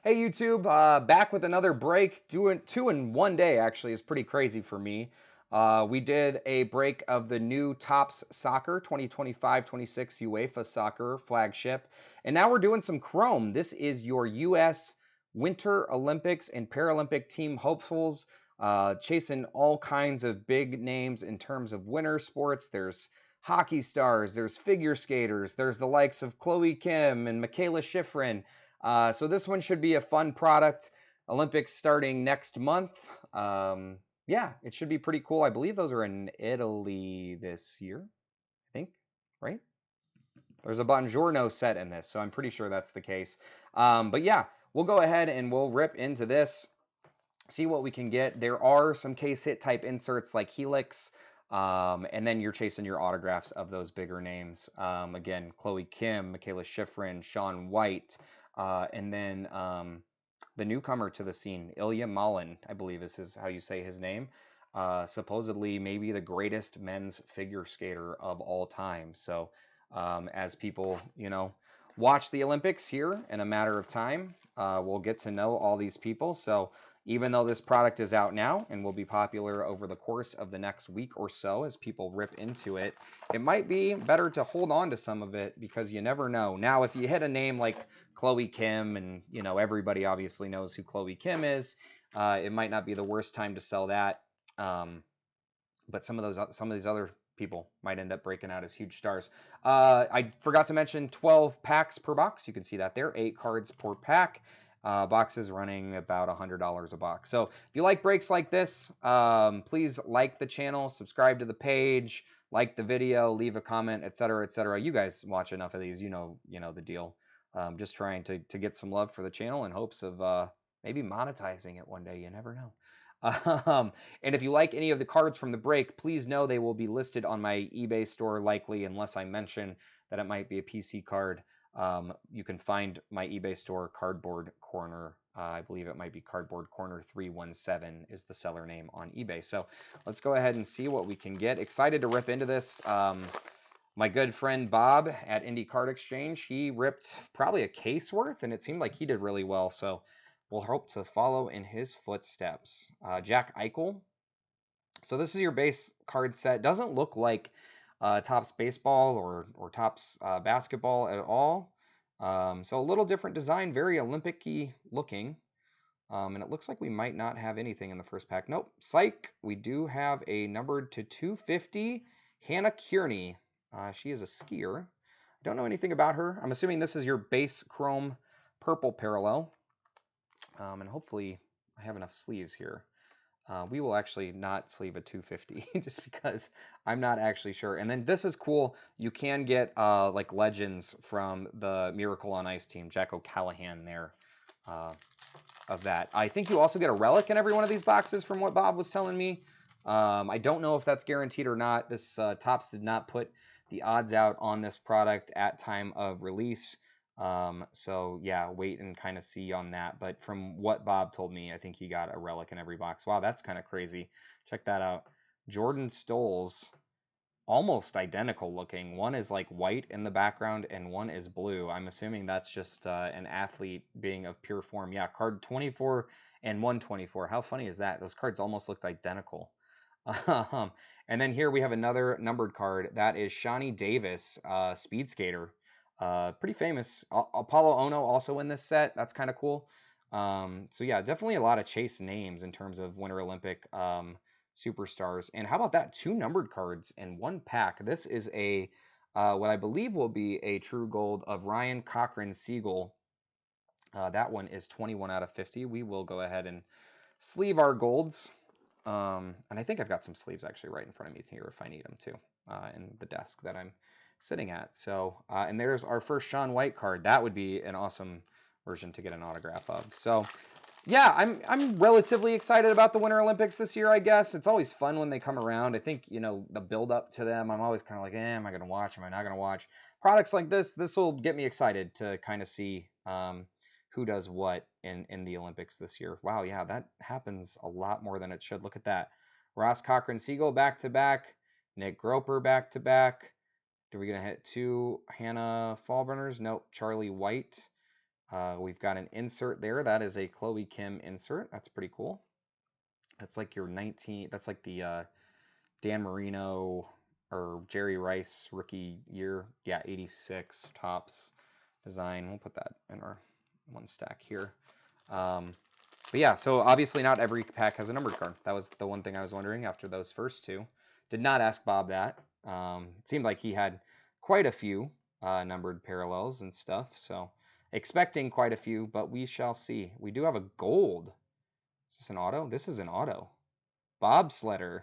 Hey YouTube, back with another break. Doing two in one day actually is pretty crazy for me. We did a break of the new Tops Soccer 2025-26 UEFA Soccer flagship, and now we're doing some Chrome. This is your U.S. Winter Olympics and Paralympic team hopefuls, chasing all kinds of big names in terms of winter sports. There's hockey stars, there's figure skaters, there's the likes of Chloe Kim and Mikaela Shiffrin. So this one should be a fun product. Olympics starting next month. Yeah, it should be pretty cool. I believe those are in Italy this year, I think, right? There's a Buongiorno set in this, so I'm pretty sure that's the case. But yeah, we'll go ahead and we'll rip into this, see what we can get. There are some case hit type inserts like Helix, and then you're chasing your autographs of those bigger names. Again, Chloe Kim, Mikaela Shiffrin, Shaun White, and then the newcomer to the scene, Ilya Malin, I believe is how you say his name. Supposedly maybe the greatest men's figure skater of all time. So as people, watch the Olympics here in a matter of time, we'll get to know all these people. So even though this product is out now and will be popular over the course of the next week or so as people rip into it, it might be better to hold on to some of it because you never know. Now, if you hit a name like Chloe Kim, and everybody obviously knows who Chloe Kim is, it might not be the worst time to sell that. But some of these other people might end up breaking out as huge stars. I forgot to mention 12 packs per box. You can see that there, 8 cards per pack. Boxes running about $100 a box. So if you like breaks like this, please like the channel, subscribe to the page, like the video, leave a comment, etc., etc. You guys watch enough of these, you know the deal. Just trying to get some love for the channel in hopes of maybe monetizing it one day. You never know. And if you like any of the cards from the break, please know they will be listed on my eBay store likely, unless I mention that it might be a PC card. You can find my eBay store, Cardboard Corner. I believe it might be Cardboard Corner 317 is the seller name on eBay. So let's go ahead and see what we can get. Excited to rip into this. My good friend Bob at Indie Card Exchange, he ripped probably a case worth, and it seemed like he did really well. So we'll hope to follow in his footsteps. Jack Eichel. So this is your base card set. Doesn't look like Topps baseball or Topps basketball at all. So a little different design, very Olympic-y looking. And it looks like we might not have anything in the first pack. Nope. Psych. We do have a numbered to 250 Hannah Kearney. She is a skier. I don't know anything about her. I'm assuming this is your base chrome purple parallel. And hopefully I have enough sleeves here. We will actually not sleeve a 250 just because I'm not actually sure. And then this is cool. You can get like legends from the Miracle on Ice team. Jack O'Callahan there of that. I think you also get a relic in every one of these boxes from what Bob was telling me. I don't know if that's guaranteed or not. This Topps did not put the odds out on this product at time of release. So yeah, wait and kind of see on that. But from what Bob told me, I think he got a relic in every box. Wow, that's kind of crazy. Check that out. Jordan Stoles, almost identical looking. One is like white in the background and one is blue. I'm assuming that's just an athlete being of pure form. Yeah, card 24 and 124. How funny is that? Those cards almost looked identical. And then here we have another numbered card. That is Shawnee Davis, speed skater. Pretty famous. Apollo Ono also in this set. That's kind of cool. So yeah, definitely a lot of chase names in terms of Winter Olympic superstars. And how about that? 2 numbered cards in 1 pack. This is a what I believe will be a true gold of Ryan Cochran Siegel. That one is 21 out of 50. We will go ahead and sleeve our golds. And I think I've got some sleeves actually right in front of me here if I need them too, in the desk that I'm sitting at. So, and there's our first Shaun White card. That would be an awesome version to get an autograph of. So, yeah, I'm relatively excited about the Winter Olympics this year, I guess. It's always fun when they come around. I think, the build up to them, I'm always kind of like, am I going to watch? Am I not going to watch? Products like this will get me excited to kind of see who does what in the Olympics this year. Wow, yeah, that happens a lot more than it should. Look at that. Ross Cochran Siegel back-to-back. Nick Groper back-to-back. Are we going to hit 2 Hannah Fallburners? Nope. Charlie White. We've got an insert there. That is a Chloe Kim insert. That's pretty cool. That's like your 19. That's like the Dan Marino or Jerry Rice rookie year. Yeah, 86 tops design. We'll put that in our one stack here. But yeah, so obviously not every pack has a numbered card. That was the one thing I was wondering after those first two. Did not ask Bob that. It seemed like he had quite a few numbered parallels and stuff. So expecting quite a few, but we shall see. We do have a gold. Is this an auto? This is an auto. Bobsledder.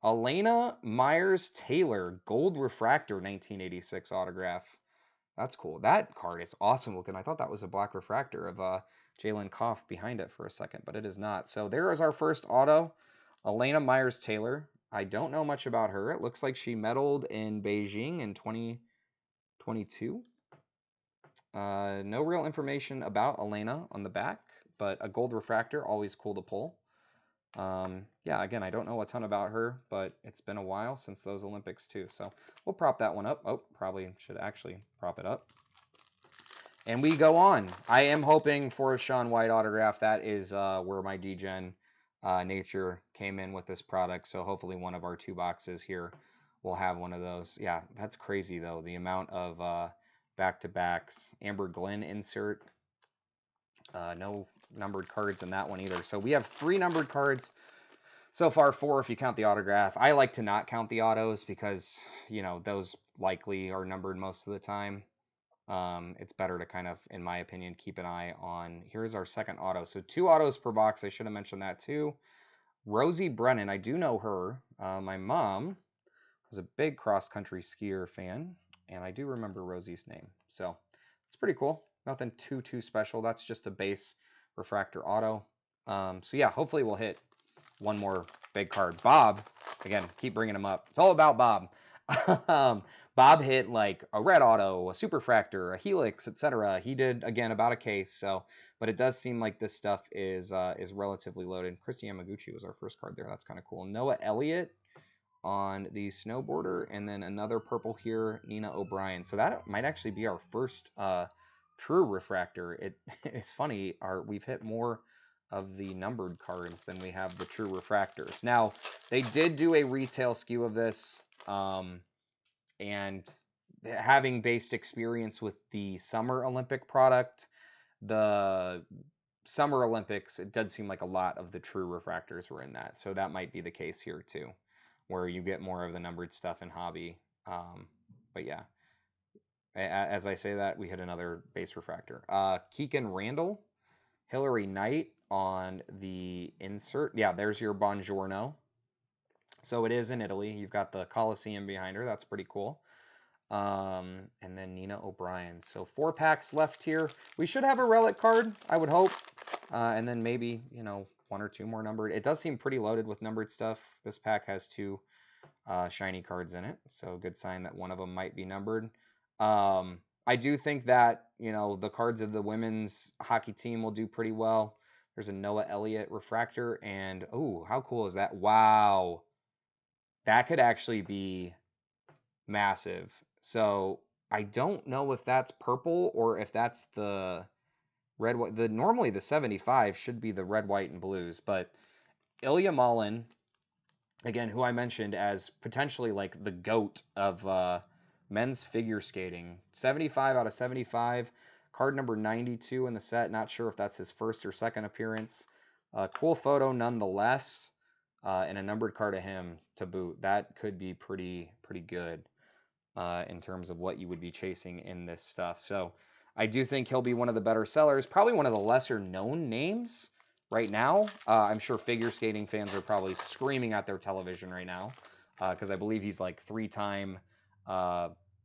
Elena Myers Taylor, gold refractor, 1986 autograph. That's cool. That card is awesome looking. I thought that was a black refractor of Jalen Koff behind it for a second, but it is not. So there is our first auto, Elena Myers Taylor. I don't know much about her. It looks like she medaled in Beijing in 2022. No real information about Elena on the back, but a gold refractor, always cool to pull. Yeah, again, I don't know a ton about her, but it's been a while since those Olympics too. So we'll prop that one up. Oh, probably should actually prop it up. And we go on. I am hoping for a Shaun White autograph. That is where my DGen nature came in with this product. So hopefully one of our two boxes here will have one of those. Yeah, that's crazy though. The amount of back-to-backs. Amber Glenn insert. No numbered cards in that one either. So we have 3 numbered cards. So far, 4 if you count the autograph. I like to not count the autos because, you know, those likely are numbered most of the time. It's better to kind of, in my opinion, keep an eye on. Here's our second auto. So 2 autos per box. I should have mentioned that too. Rosie Brennan. I do know her. My mom was a big cross-country skier fan, and I do remember Rosie's name. So it's pretty cool. Nothing too special. That's just a base refractor auto. So yeah, hopefully we'll hit one more big card. Bob, again, keep bringing him up. It's all about Bob. Bob hit like a red auto, a superfractor, a helix, etc. He did again about a case. So, but it does seem like this stuff is relatively loaded. Christy Yamaguchi was our first card there. That's kind of cool. Noah Elliott on the snowboarder, and then another purple here, Nina O'Brien. So that might actually be our first true refractor. It's funny. We've hit more of the numbered cards than we have the true refractors. Now, they did do a retail SKU of this, and having based experience with the Summer Olympic product, the Summer Olympics, it did seem like a lot of the true refractors were in that. So that might be the case here too, where you get more of the numbered stuff in hobby. But yeah, as I say that, we hit another base refractor. Keegan Randall, Hillary Knight on the insert. Yeah, there's your Buongiorno. So it is in Italy. You've got the Colosseum behind her. That's pretty cool. And then Nina O'Brien. So 4 packs left here. We should have a relic card, I would hope. And then maybe, you know, 1 or 2 more numbered. It does seem pretty loaded with numbered stuff. This pack has 2 shiny cards in it. So good sign that one of them might be numbered. I do think that, you know, the cards of the women's hockey team will do pretty well. There's a Noah Elliott refractor. And, oh, how cool is that? Wow. That could actually be massive. So I don't know if that's purple or if that's the red, white. Normally the 75 should be the red, white, and blues. But Ilya Malin, again, who I mentioned as potentially like the GOAT of men's figure skating. 75 out of 75. Card number 92 in the set. Not sure if that's his first or second appearance. Cool photo nonetheless. And a numbered card of him to boot. That could be pretty good in terms of what you would be chasing in this stuff. So I do think he'll be one of the better sellers. Probably one of the lesser known names right now. I'm sure figure skating fans are probably screaming at their television right now because I believe he's like 3-time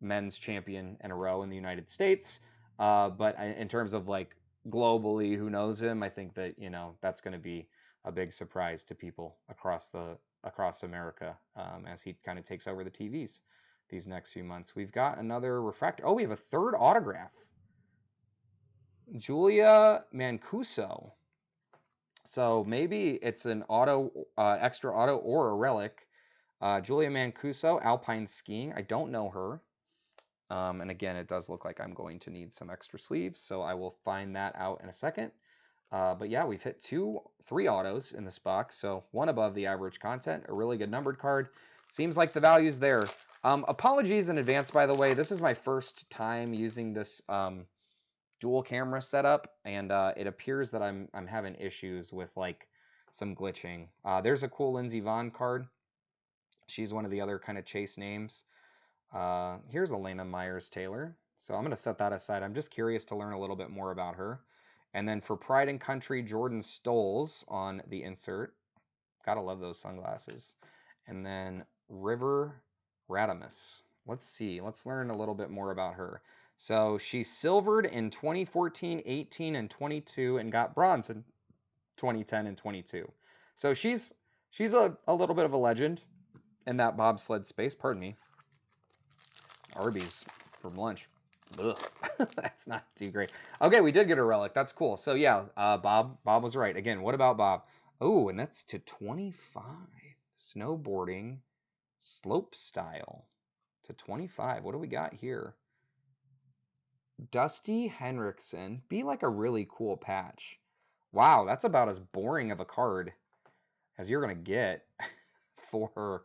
men's champion in a row in the United States. But in terms of like globally, who knows him, I think that, you know, that's going to be a big surprise to people across America as he kind of takes over the TVs these next few months. We've got another refractor. Oh, we have a third autograph. Julia Mancuso. So maybe it's an auto, extra auto or a relic. Julia Mancuso, alpine skiing. I don't know her. And again, it does look like I'm going to need some extra sleeves, so I will find that out in a second. But yeah, we've hit 3 autos in this box, so one above the average content, a really good numbered card. Seems like the value's there. Apologies in advance, by the way. This is my first time using this dual camera setup, and it appears that I'm having issues with like some glitching. There's a cool Lindsey Vonn card. She's one of the other kind of chase names. Here's Elena Myers-Taylor. So I'm going to set that aside. I'm just curious to learn a little bit more about her. And then for Pride and Country, Jordan Stolz on the insert. Gotta love those sunglasses. And then River Radamus. Let's see. Let's learn a little bit more about her. So she silvered in 2014, 18, and 22, and got bronze in 2010 and 22. So she's a little bit of a legend in that bobsled space. Pardon me. Arby's from lunch. Ugh. That's not too great. Okay, we did get a relic. That's cool. So yeah, Bob was right. Again, what about Bob? Oh, and that's to 25. Snowboarding slope style to 25. What do we got here? Dusty Henriksen. Be like a really cool patch. Wow, that's about as boring of a card as you're going to get for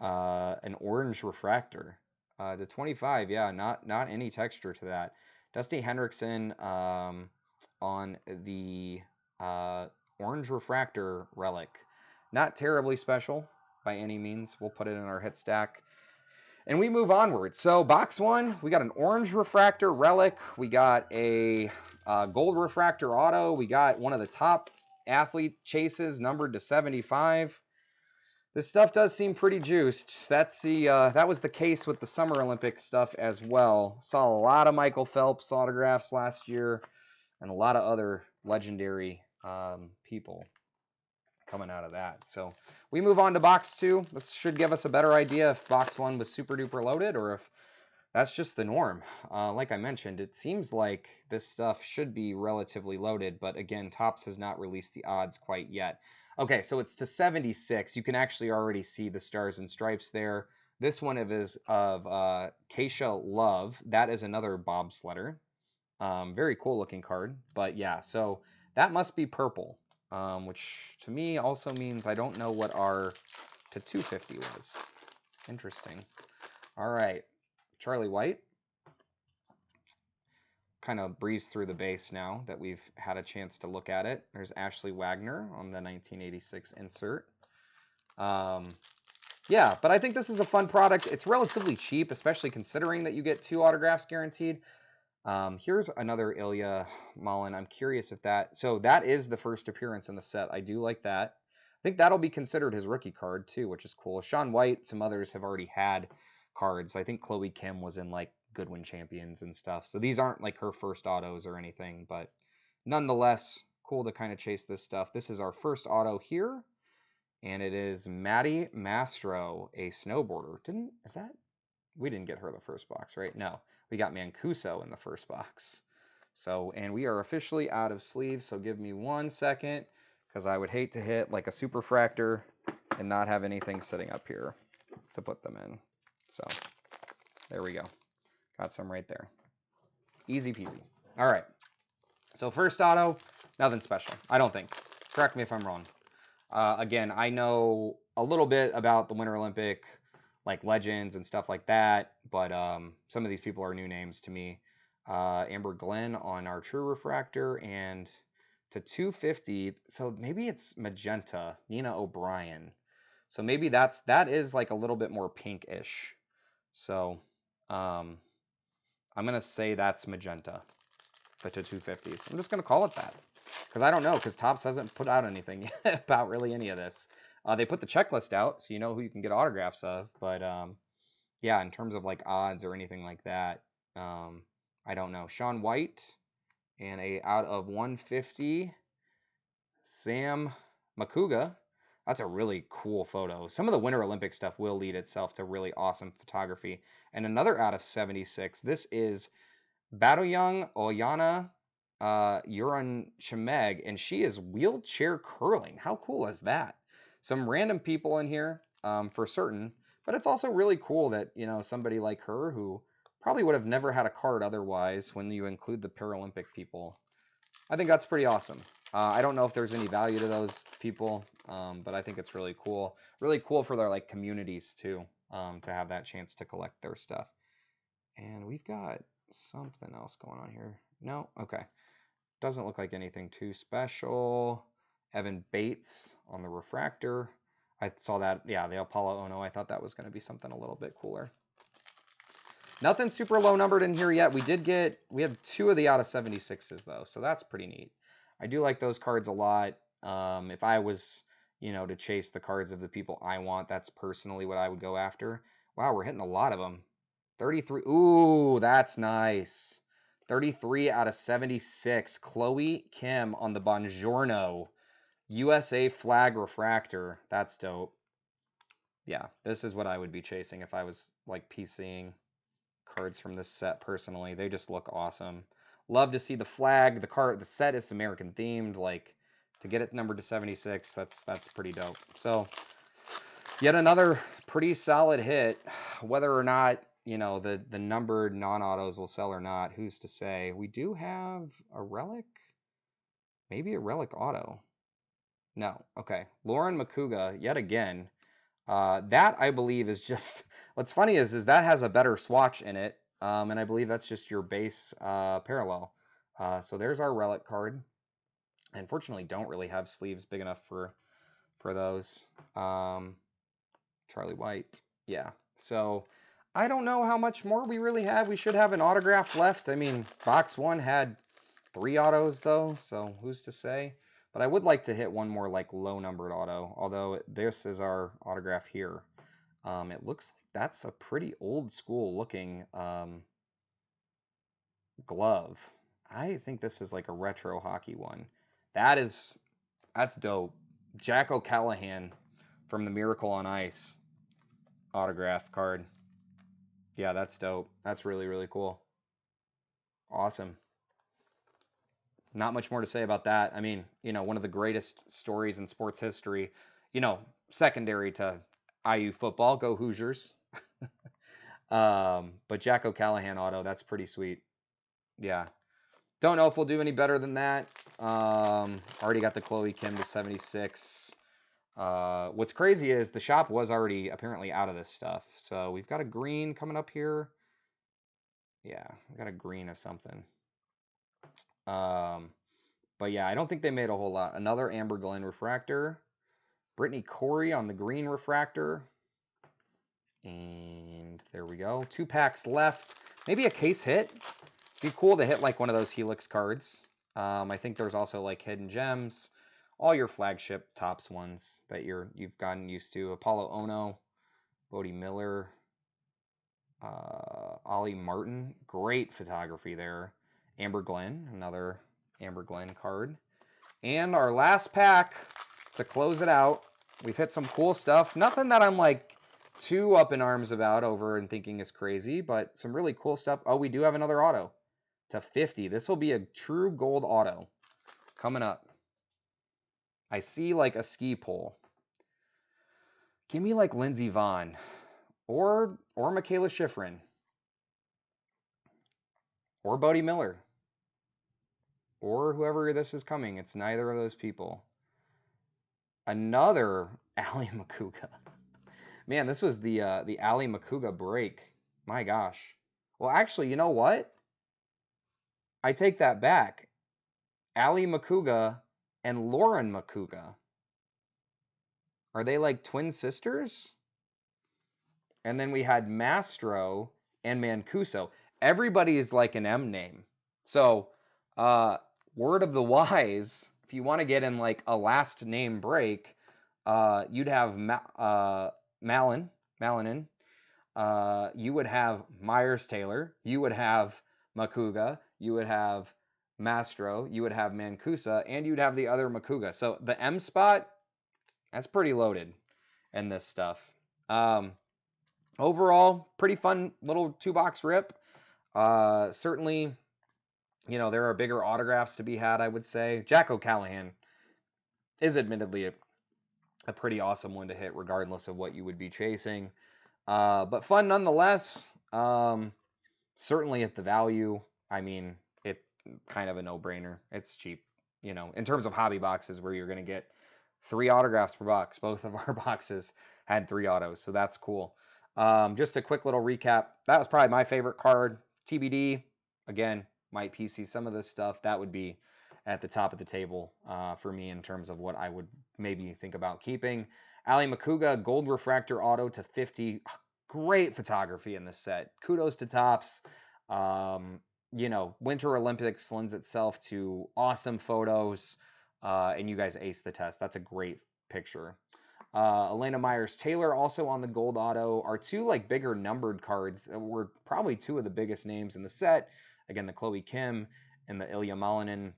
an orange refractor. The 25, yeah, not any texture to that. Dusty Henriksen on the orange refractor relic. Not terribly special by any means. We'll put it in our hit stack. And we move onward. So box 1, we got an orange refractor relic. We got a gold refractor auto. We got one of the top athlete chases numbered to 75. This stuff does seem pretty juiced. That's the that was the case with the Summer Olympic stuff as well. Saw a lot of Michael Phelps autographs last year, and a lot of other legendary people coming out of that. So we move on to box 2. This should give us a better idea if box 1 was super duper loaded or if that's just the norm. Like I mentioned, it seems like this stuff should be relatively loaded, but again, Topps has not released the odds quite yet. Okay, so it's to 76. You can actually already see the stars and stripes there. This one is of Keisha Love. That is another bobsledder. Very cool looking card. But yeah, so that must be purple, which to me also means I don't know what our to 250 was. Interesting. All right. Charlie White. Kind of breeze through the base now that we've had a chance to look at it. There's Ashley Wagner on the 1986 insert. Yeah, but I think this is a fun product. It's relatively cheap, especially considering that you get 2 autographs guaranteed. Here's another Ilya Mullen. I'm curious if that... So that is the first appearance in the set. I do like that. I think that'll be considered his rookie card, too, which is cool. Shaun White, some others have already had cards. I think Chloe Kim was in, like, Goodwin Champions and stuff. So these aren't, like, her first autos or anything. But nonetheless, cool to kind of chase this stuff. This is our first auto here. And it is Maddie Mastro, a snowboarder. We didn't get her the first box, right? No. We got Mancuso in the first box. So, and we are officially out of sleeves, so give me 1 second, because I would hate to hit like a superfractor and not have anything sitting up here to put them in. So, there we go. Got some right there. Easy peasy. All right. So first auto, nothing special, I don't think. Correct me if I'm wrong. Again, I know a little bit about the Winter Olympic, like legends and stuff like that, but some of these people are new names to me. Amber Glenn on our True Refractor, and to 250, so maybe it's magenta, Nina O'Brien. So maybe that is like a little bit more pinkish. So I'm going to say that's magenta, the to 250s. I'm just going to call it that. Because I don't know, because Topps hasn't put out anything yet about really any of this. They put the checklist out, so you know who you can get autographs of. But, yeah, in terms of, like, odds or anything like that, I don't know. Shaun White and a out of 150, Sam Makuga. That's a really cool photo. Some of the Winter Olympic stuff will lead itself to really awesome photography. And another out of 76. This is Badoyang Oyana Yuran Chemeg, and she is wheelchair curling. How cool is that? Some random people in here, for certain, but it's also really cool that, you know, somebody like her who Probably would have never had a card otherwise when you include the Paralympic people. I think that's pretty awesome. I don't know if there's any value to those people, but I think it's really cool. Really cool for their like communities too, to have that chance to collect their stuff. And we've got something else going on here. No? Okay. Doesn't look like anything too special. Evan Bates on the refractor. I saw that, yeah, the Apollo Ono. I thought that was going to be something a little bit cooler. Nothing super low numbered in here yet. We have 2 of the out of 76s though, so that's pretty neat. I do like those cards a lot. If I was, to chase the cards of the people I want, that's personally what I would go after. Wow, we're hitting a lot of them. 33. Ooh, that's nice. 33 out of 76. Chloe Kim on the Buongiorno USA flag refractor. That's dope. Yeah, this is what I would be chasing if I was like PCing cards from this set personally. They just look awesome. Love to see the flag. The set is American themed. Like, to get it numbered to 76, that's pretty dope. So yet another pretty solid hit. Whether or not, the numbered non-autos will sell or not, who's to say? We do have a relic. Maybe a relic auto. No. Okay. Lauren Makuga, yet again. That, I believe, is just... What's funny is that has a better swatch in it, and I believe that's just your base parallel. So there's our relic card. I unfortunately don't really have sleeves big enough for those. Charlie White. Yeah. So I don't know how much more we really have. We should have an autograph left. I mean, box 1 had 3 autos, though, so who's to say? But I would like to hit one more, like, low-numbered auto, although this is our autograph here. It looks like that's a pretty old-school-looking glove. I think this is, like, a retro hockey one. That's dope. Jack O'Callahan from the Miracle on Ice autograph card. Yeah, that's dope. That's really, really cool. Awesome. Not much more to say about that. I mean, one of the greatest stories in sports history, secondary to IU football, go Hoosiers. But Jack O'Callahan auto, that's pretty sweet. Yeah. Don't know if we'll do any better than that. Already got the Chloe Kim to 76. What's crazy is the shop was already apparently out of this stuff. So we've got a green coming up here. Yeah, we got a green of something. But yeah, I don't think they made a whole lot. Another Amber Glen refractor. Brittany Corey on the green refractor. And there we go. 2 packs left. Maybe a case hit. Be cool to hit like one of those Helix cards. I think there's also like hidden gems. All your flagship tops ones that you've gotten used to. Apollo Ono, Bodie Miller, Ollie Martin. Great photography there. Amber Glen, another Amber Glen card. And our last pack to close it out. We've hit some cool stuff. Nothing that I'm like too up in arms about over and thinking is crazy, but some really cool stuff. Oh, we do have another auto to 50. This will be a true gold auto coming up. I see like a ski pole. Give me like Lindsey Vonn or Mikaela Shiffrin or Bodie Miller or whoever this is coming. It's neither of those people. Another Ali Makuga. Man, this was the Ali Makuga break. My gosh. Well, actually, you know what? I take that back. Ali Makuga and Lauren Makuga. Are they like twin sisters? And then we had Mastro and Mancuso. Everybody is like an M name. So, word of the wise, if you want to get in like a last name break, you'd have Malanin. You would have Myers Taylor. You would have Makuga. You would have Mastro. You would have Mancuso. And you'd have the other Makuga. So the M spot, that's pretty loaded in this stuff. Overall, pretty fun little 2-box rip. Certainly, there are bigger autographs to be had, I would say. Jack O'Callahan is admittedly a pretty awesome one to hit, regardless of what you would be chasing. But fun nonetheless. certainly at the value, I mean, it kind of a no-brainer. It's cheap, in terms of hobby boxes where you're going to get 3 autographs per box. Both of our boxes had 3 autos, so that's cool. Just a quick little recap. That was probably my favorite card. TBD, again, might PC some of this stuff. That would be at the top of the table for me in terms of what I would maybe think about keeping. Ali Makuga, gold refractor auto to 50. Great photography in this set. Kudos to Topps. Um, Winter Olympics lends itself to awesome photos, and you guys aced the test. That's a great picture. Elena Myers-Taylor also on the gold auto. Our two like bigger numbered cards were probably two of the biggest names in the set. Again, the Chloe Kim and the Ilya Malinin.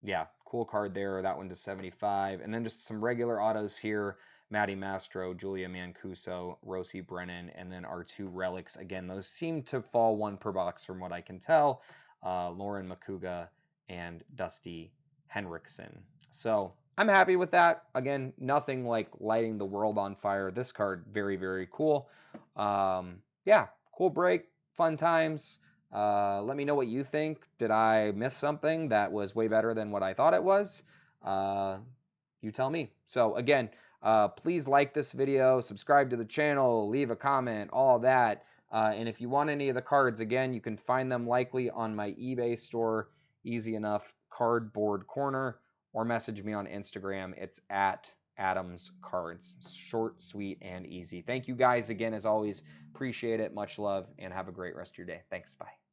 Yeah, cool card there. That one to 75. And then just some regular autos here. Maddie Mastro, Julia Mancuso, Rosie Brennan, and then our two relics. Again, those seem to fall one per box from what I can tell. Lauren Makuga and Dusty Henriksen. So I'm happy with that. Again, nothing like lighting the world on fire. This card, very, very cool. Yeah, cool break, fun times. Let me know what you think. Did I miss something that was way better than what I thought it was? You tell me. So again, please like this video, subscribe to the channel, leave a comment, all that. And if you want any of the cards, again, you can find them likely on my eBay store. Easy enough, Cardboard Corner, or message me on Instagram. It's at Adams Cards. Short, sweet, and easy. Thank you guys again, as always. Appreciate it. Much love, and have a great rest of your day. Thanks. Bye.